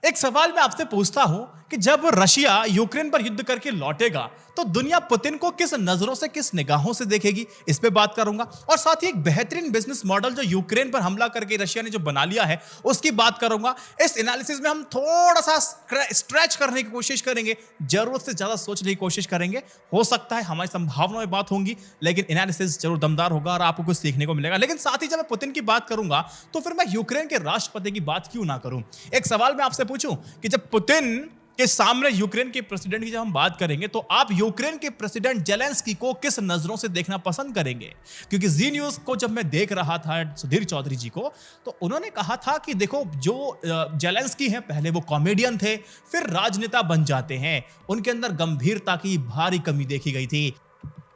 एक सवाल मैं आपसे पूछता हूं कि जब रशिया यूक्रेन पर युद्ध करके लौटेगा तो दुनिया पुतिन को किस नजरों से, किस निगाहों से देखेगी, इस पे बात करूंगा। और साथ ही एक बेहतरीन बिजनेस मॉडल जो यूक्रेन पर हमला करके रशिया ने जो बना लिया है उसकी बात करूंगा। इस एनालिसिस में हम थोड़ा सा स्ट्रेच करने की कोशिश करेंगे, जरूरत से ज्यादा सोचने की कोशिश करेंगे। हो सकता है हमारी संभावनाओं में बात होंगी, लेकिन एनालिसिस जरूर दमदार होगा और आपको कुछ सीखने को मिलेगा। लेकिन साथ ही जब मैं पुतिन की बात करूंगा तो फिर मैं यूक्रेन के राष्ट्रपति की बात क्यों ना करूं। एक सवाल मैं आपसे पूछूं कि जब पुतिन के सामने यूक्रेन के प्रेसिडेंट की जब हम बात करेंगे तो आप यूक्रेन के प्रेसिडेंट जेलेंस्की को किस नजरों से देखना पसंद करेंगे। क्योंकि जी न्यूज को जब मैं देख रहा था सुधीर चौधरी जी को, तो उन्होंने कहा था कि देखो जो जेलेंस्की हैं पहले वो कॉमेडियन थे, फिर राजनेता बन जाते हैं, उनके अंदर गंभीरता की भारी कमी देखी गई थी।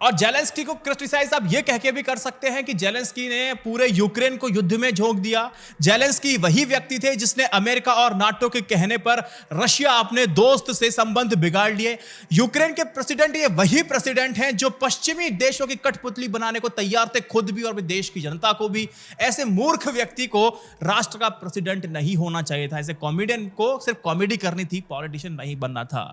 और जेलेंस्की को क्रिटिसाइज आप ये कह के भी कर सकते हैं कि जेलेंस्की ने पूरे यूक्रेन को युद्ध में झोंक दिया। जेलेंस्की वही व्यक्ति थे जिसने अमेरिका और नाटो के कहने पर रशिया अपने दोस्त से संबंध बिगाड़ लिए। यूक्रेन के प्रेसिडेंट ये वही प्रेसिडेंट हैं जो पश्चिमी देशों की कठपुतली बनाने को तैयार थे, खुद भी और देश की जनता को भी। ऐसे मूर्ख व्यक्ति को राष्ट्र का प्रेसिडेंट नहीं होना चाहिए था। ऐसे कॉमेडियन को सिर्फ कॉमेडी करनी थी, पॉलिटिशियन नहीं बनना था।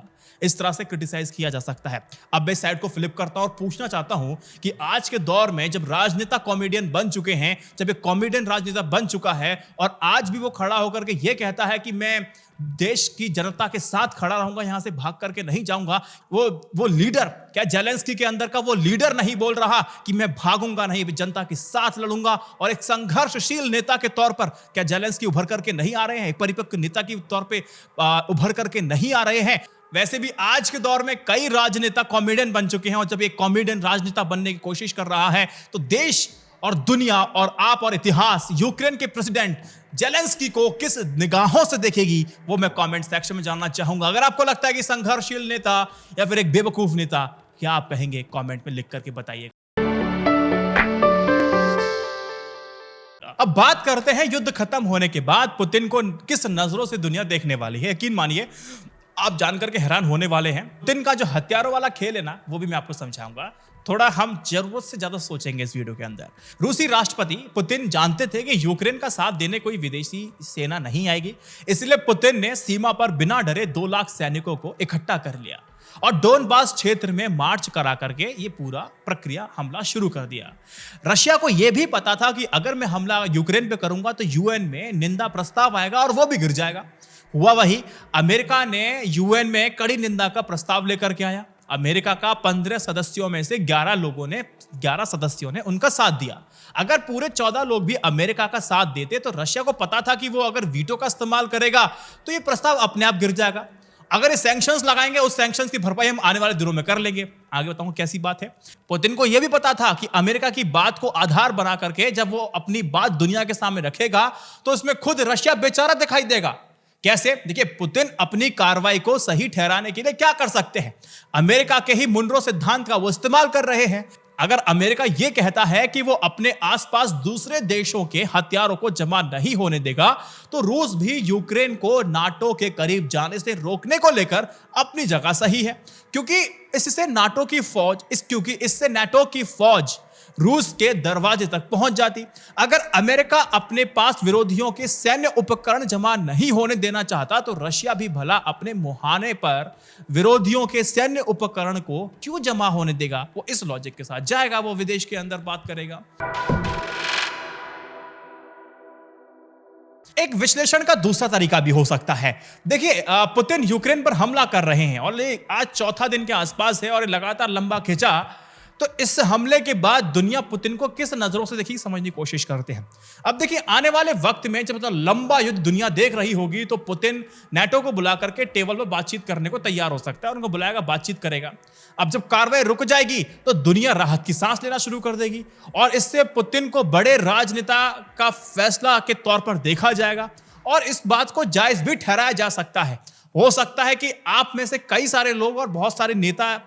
इस तरह से क्रिटिसाइज किया जा सकता है। अब मैं साइड को फ्लिप करता हूं और पूछना चाहता हूं कि आज के दौर में जब राजनेता कॉमेडियन बन चुके हैं, जब एक कॉमेडियन राजनेता बन चुका है और आज भी वो खड़ा होकर के ये कहता है कि मैं देश की जनता के साथ खड़ा रहूंगा, यहां से भाग करके नहीं जाऊंगा, वो लीडर, क्या जेलेंस्की के अंदर का वो लीडर नहीं बोल रहा कि मैं भागूंगा नहीं, जनता के साथ लड़ूंगा। और एक संघर्षशील नेता के तौर पर क्या जेलेंस्की उभर करके नहीं आ रहे हैं, एक परिपक्व नेता के तौर पर उभर करके नहीं आ रहे हैं। वैसे भी आज के दौर में कई राजनेता कॉमेडियन बन चुके हैं और जब एक कॉमेडियन राजनेता बनने की कोशिश कर रहा है तो देश और दुनिया और आप और इतिहास यूक्रेन के प्रेसिडेंट जेलेंस्की को किस निगाहों से देखेगी, वो मैं कमेंट सेक्शन में जानना चाहूंगा। अगर आपको लगता है कि संघर्षशील नेता या फिर एक बेवकूफ नेता, क्या आप कहेंगे कमेंट में लिख करके बताइए। अब बात करते हैं युद्ध खत्म होने के बाद पुतिन को किस नजरों से दुनिया देखने वाली है। यकीन मानिए आप जानकर के हैरान होने वाले हैं। पुतिन का जो हथियारों वाला खेल है ना, वो भी मैं आपको समझाऊंगा। थोड़ा हम जरूरत से ज्यादा सोचेंगे इस वीडियो के अंदर। रूसी राष्ट्रपति पुतिन जानते थे कि यूक्रेन का साथ देने कोई विदेशी सेना नहीं आएगी, इसलिए पुतिन ने सीमा पर बिना डरे 2 लाख सैनिकों को इकट्ठा कर लिया और डोनबास क्षेत्र में मार्च करा करके ये पूरा प्रक्रिया हमला शुरू कर दिया। रशिया को यह भी पता था कि अगर मैं हमला यूक्रेन पे करूंगा तो यूएन में निंदा प्रस्ताव आएगा और वो भी गिर जाएगा। हुआ वही, अमेरिका ने यूएन में कड़ी निंदा का प्रस्ताव लेकर के आया। अमेरिका का 15 सदस्यों में से 11 सदस्यों ने उनका साथ दिया। अगर पूरे 14 लोग भी अमेरिका का साथ देते तो रशिया को पता था कि वो अगर वीटो का इस्तेमाल करेगा तो ये प्रस्ताव अपने आप गिर जाएगा। अगर ये सैंक्शंस लगाएंगे, उस सैंक्शंस की भरपाई हम आने वाले दिनों में कर लेंगे। आगे बताऊं कैसी बात है। पुतिन को यह भी पता था कि अमेरिका की बात को आधार बना करके जब वो अपनी बात दुनिया के सामने रखेगा तो इसमें खुद रशिया बेचारा दिखाई देगा। कैसे? देखिए, पुतिन अपनी कार्रवाई को सही ठहराने के लिए क्या कर सकते हैं, अमेरिका के ही मुनरो सिद्धांत का वो इस्तेमाल कर रहे हैं। अगर अमेरिका यह कहता है कि वो अपने आसपास दूसरे देशों के हथियारों को जमा नहीं होने देगा तो रूस भी यूक्रेन को नाटो के करीब जाने से रोकने को लेकर अपनी जगह सही है, क्योंकि इससे नाटो की फौज रूस के दरवाजे तक पहुंच जाती। अगर अमेरिका अपने पास विरोधियों के सैन्य उपकरण जमा नहीं होने देना चाहता तो रशिया भी भला अपने मुहाने पर विरोधियों के सैन्य उपकरण को क्यों जमा होने देगा। वो इस लॉजिक के साथ जाएगा, वो विदेश के अंदर बात करेगा। एक विश्लेषण का दूसरा तरीका भी हो सकता है। देखिए, पुतिन यूक्रेन पर हमला कर रहे हैं और आज चौथा दिन के आसपास है और लगातार लंबा खिंचा, तो इस हमले के बाद दुनिया पुतिन को किस नजरों से देखी समझने की कोशिश करते हैं। अब देखिए, आने वाले वक्त में जब लंबा युद्ध दुनिया देख रही होगी तो पुतिन नाटो को बुला करके टेबल पर बातचीत करने को तैयार हो सकता है। उनको बुलाएगा, बातचीत करेगा। अब जब कार्रवाई रुक जाएगी तो दुनिया राहत की सांस लेना शुरू कर देगी और इससे पुतिन को बड़े राजनेता का फैसला के तौर पर देखा जाएगा और इस बात को जायज भी ठहराया जा सकता है। हो सकता है कि आप में से कई सारे लोग और बहुत सारे नेता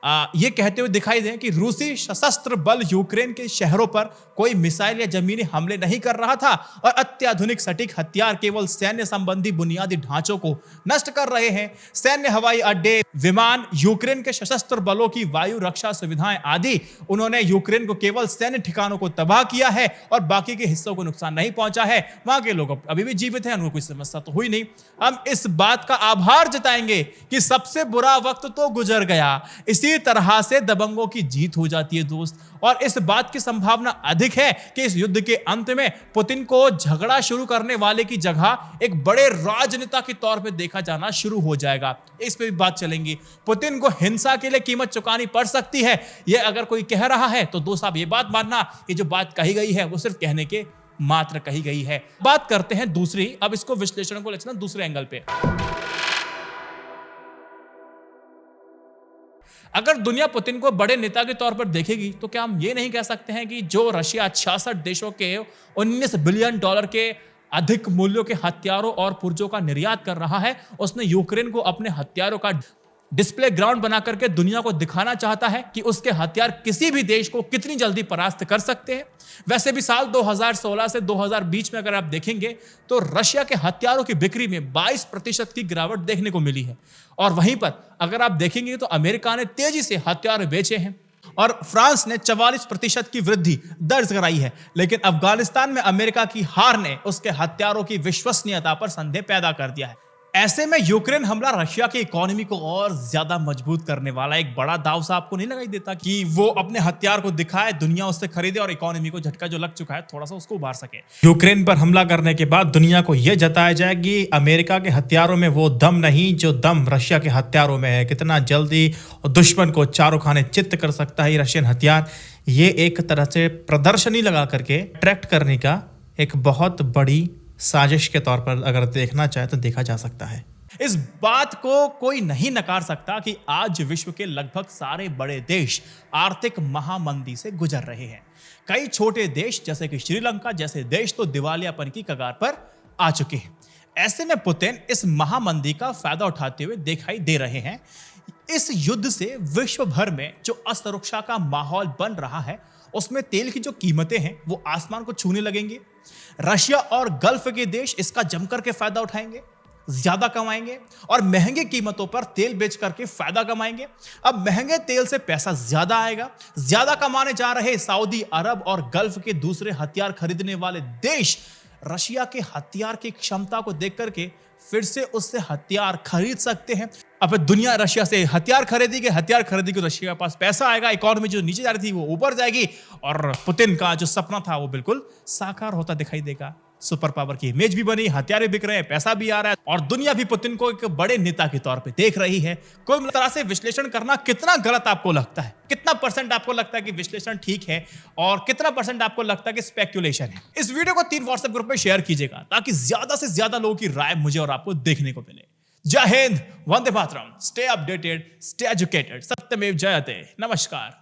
ये कहते हुए दिखाई दें कि रूसी सशस्त्र बल यूक्रेन के शहरों पर कोई मिसाइल या जमीनी हमले नहीं कर रहा था और अत्याधुनिक सटीक हथियार केवल सैन्य संबंधी बुनियादी ढांचों को नष्ट कर रहे हैं। सैन्य हवाई अड्डे, विमान, यूक्रेन के सशस्त्र बलों की वायु रक्षा सुविधाएं आदि उन्होंने यूक्रेन को केवल सैन्य ठिकानों को तबाह किया है और बाकी के हिस्सों को नुकसान नहीं पहुंचा है। वहां के लोग अभी भी जीवित हैं, उनको कोई समस्या तो हुई नहीं। हम इस बात का आभार जताएंगे कि सबसे बुरा वक्त तो गुजर गया। इसी तरह से दबंगों की जीत हो जाती है दोस्त, और इस बात की संभावना अधिक है कि इस युद्ध के अंत में पुतिन को झगड़ा शुरू करने वाले की जगह एक बड़े राजनेता के तौर पे देखा जाना शुरू हो जाएगा। इस पे भी बात चलेंगी। पुतिन को हिंसा के लिए कीमत चुकानी पड़ सकती है, यह अगर कोई कह रहा है तो दोस्त आप ये बात मानना कि जो बात कही गई है वो सिर्फ कहने के मात्र कही गई है। बात करते हैं दूसरी, अब इसको विश्लेषण को लेना दूसरे एंगल पे। अगर दुनिया पुतिन को बड़े नेता के तौर पर देखेगी तो क्या हम ये नहीं कह सकते हैं कि जो रशिया 66 देशों के 19 बिलियन डॉलर के अधिक मूल्यों के हथियारों और पुर्जों का निर्यात कर रहा है, उसने यूक्रेन को अपने हथियारों का डिस्प्ले ग्राउंड बना करके दुनिया को दिखाना चाहता है कि उसके हथियार किसी भी देश को कितनी जल्दी परास्त कर सकते हैं। वैसे भी साल 2016 से 2020 में अगर आप देखेंगे तो रशिया के हथियारों की बिक्री में 22% की गिरावट देखने को मिली है, और वहीं पर अगर आप देखेंगे तो अमेरिका ने तेजी से हथियार बेचे हैं और फ्रांस ने 44% की वृद्धि दर्ज कराई है। लेकिन अफगानिस्तान में अमेरिका की हार ने उसके हथियारों की विश्वसनीयता पर संदेह पैदा कर दिया है। ऐसे में यूक्रेन हमला रशिया की इकोनॉमी को और ज्यादा मजबूत करने वाला एक बड़ा दाव सा आपको नहीं लगाई देता कि वो अपने हथियार को दिखाए, दुनिया उससे खरीदे और इकोनॉमी को झटका जो लग चुका है थोड़ा सा उसको उबार सके। यूक्रेन पर हमला करने के बाद दुनिया को यह जताया जाए कि अमेरिका के हथियारों में वो दम नहीं जो दम रशिया के हथियारों में है। कितना जल्दी दुश्मन को चारों खाने चित्त कर सकता है ये रशियन हथियार। ये एक तरह से प्रदर्शनी लगा करके अट्रैक्ट करने का एक बहुत बड़ी साजिश के तौर पर अगर देखना चाहे तो देखा जा सकता है। इस बात को कोई नहीं नकार सकता कि आज विश्व के लगभग सारे बड़े देश आर्थिक महामंदी से गुजर रहे हैं। कई छोटे देश जैसे कि श्रीलंका जैसे देश तो दिवालियापन की कगार पर आ चुके हैं। ऐसे में पुतिन इस महामंदी का फायदा उठाते हुए दिखाई दे रहे हैं। इस युद्ध से विश्व भर में जो असुरक्षा का माहौल बन रहा है उसमें तेल की जो कीमतें हैं वो आसमान को छूने लगेंगी। रशिया और गल्फ के देश इसका जमकर के फायदा उठाएंगे, ज्यादा कमाएंगे और महंगी कीमतों पर तेल बेच करके फायदा कमाएंगे। अब महंगे तेल से पैसा ज्यादा आएगा। ज्यादा कमाने जा रहे सऊदी अरब और गल्फ के दूसरे हथियार खरीदने वाले देश रशिया के हथियार की क्षमता को देख करके फिर से उससे हथियार खरीद सकते हैं। अब दुनिया रशिया से हथियार खरीदेगी, हथियार खरीदेगी तो रशिया के पास पैसा आएगा, इकोनॉमी जो नीचे जा रही थी वो ऊपर जाएगी और पुतिन का जो सपना था वो बिल्कुल साकार होता दिखाई देगा। सुपर पावर की इमेज भी बनी, हथियार भी बिक रहे हैं, पैसा भी आ रहा है और दुनिया भी पुतिन को एक बड़े नेता के तौर पे देख रही है। कोई तरह से विश्लेषण करना कितना गलत आपको लगता है? कितना परसेंट आपको लगता है कि विश्लेषण ठीक है और कितना परसेंट आपको लगता है कि स्पेक्युलेशन है? इस वीडियो को 3 व्हाट्सएप ग्रुप में शेयर कीजिएगा ताकि ज्यादा से ज्यादा लोगों की राय मुझे और आपको देखने को मिले। जय Hind, Vande Mataram, stay updated, stay educated, सत्यमेव जयते। नमस्कार।